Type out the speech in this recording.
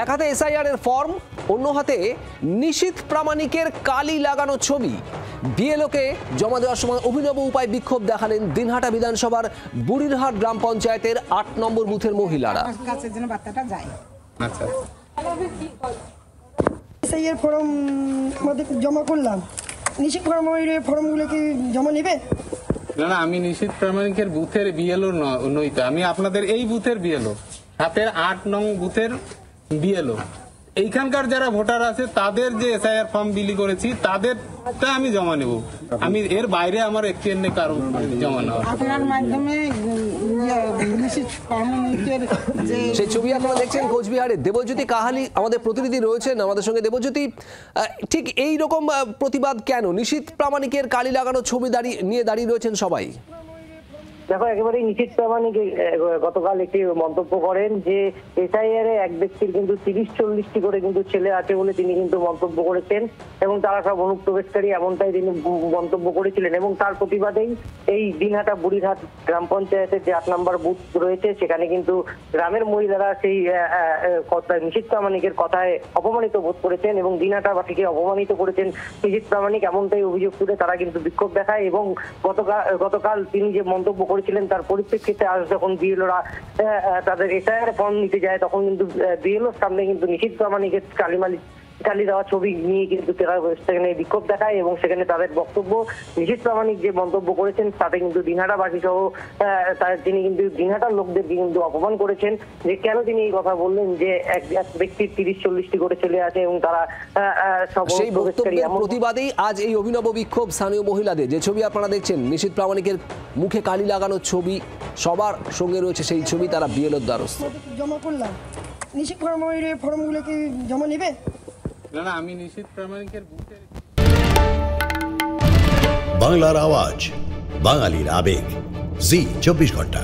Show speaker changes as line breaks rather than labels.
এক হাতে এসআইআর এর ফর্ম, অন্য হাতে নিশীথ প্রামাণিকের কালি লাগানো ছবি। বিএলওকে জমা দেওয়ার সময় অভিনব উপায় বিক্ষোভ দেখালেন দিনহাটা বিধানসভার বুড়িরহাট গ্রাম পঞ্চায়েতের ৮ নম্বর বুথের মহিলারা।
এসআইআর ফর্ম আমাদের জমা করলাম, নিশীথ প্রামাণিকের ফর্মগুলো কি জমা নেবে?
না, আমি নিশীথ প্রামাণিকের বুথের বিএলও নই তো, আমি আপনাদের এই বুথের বিএলও, হাতের ৮ নং বুথের বিএলও। এইখানকার যারা ভোটার আছে তাদের যে এসআইআর ফর্ম বিলি করেছি তাদেরটা আমি জমা নেব। আমি এর বাইরে আমার এখতিয়ার কারো জমা নেওয়া।
আপনার মাধ্যমে নিশীথ প্রামাণিকের
সেই ছবি আপনারা দেখছেন কোচবিহারে। দেবজ্যোতি কাহালি আমাদের প্রতিনিধি রয়েছেন আমাদের সঙ্গে। দেবজ্যোতি, ঠিক এই রকম প্রতিবাদ কেন? নিশীথ প্রামাণিকের কালি লাগানো ছবি নিয়ে দাঁড়িয়ে রয়েছেন সবাই।
দেখো, একেবারেই নিশীথ প্রামাণিক গতকাল একটি মন্তব্য করেন যে এসআইআর এক ব্যক্তির কিন্তু ৩০-৪০টি করে কিন্তু ছেলে আছে বলে তিনি কিন্তু মন্তব্য করেছেন এবং তারা সব অনুপ্রবেশকারী, এমনটাই তিনি মন্তব্য করেছিলেন। এবং তার প্রতিবাদেই এই দিনহাটা বুড়িরহাট গ্রাম পঞ্চায়েতের যে ৮ নম্বর বুথ রয়েছে সেখানে কিন্তু গ্রামের মহিলারা সেই নিশীথ প্রামাণিকের কথায় অপমানিত বোধ করেছেন এবং দিনহাটাবাসীকে অপমানিত করেছেন নিশীথ প্রামাণিক, এমনটাই অভিযোগ তুলে তারা কিন্তু বিক্ষোভ দেখায়। এবং গতকাল তিনি যে মন্তব্য করেছিলেন তার পরিপ্রেক্ষিতে আজ যখন বিএলওরা তাদের এসআইআর ফর্ম নিতে যায় তখন কিন্তু বিএলওর সামনে কিন্তু নিশীথ প্রামাণিকের কালি দেওয়া ছবি নিয়ে কিন্তু সেখানে বিক্ষোভ দেখায় এবং সেখানে তাদের বক্তব্য, নিশীথ প্রামাণিক যে মন্তব্য করেছেন তাতে কিন্তু দিনহাটাবাসী সহ তিনি কিন্তু দিনহাটার লোকদেরকে কিন্তু অপমান করেছেন। যে কেন তিনি এই কথা বললেন যে এক ব্যক্তির ৩০-৪০টি করে ছেলে আছে এবং তারা
সেই বক্তব্যের প্রতিবাদেই আজ এই অভিনব বিক্ষোভ স্থানীয় মহিলাদের। যে ছবি আপনারা দেখছেন, নিশীথ প্রামাণিকের মুখে কালি লাগানো ছবি, সবার সঙ্গে রয়েছে সেই ছবি, তারা বিএলওর দ্বারস্থ।
জমা করলাম, নিশীথ প্রামাণিকের ফর্মগুলো কি জমা নেবে?
না, আমি নিশীথ প্রামাণিকের বুথের।
বাংলার আওয়াজ, বাঙালির আবেগ, জি 24 ঘন্টা।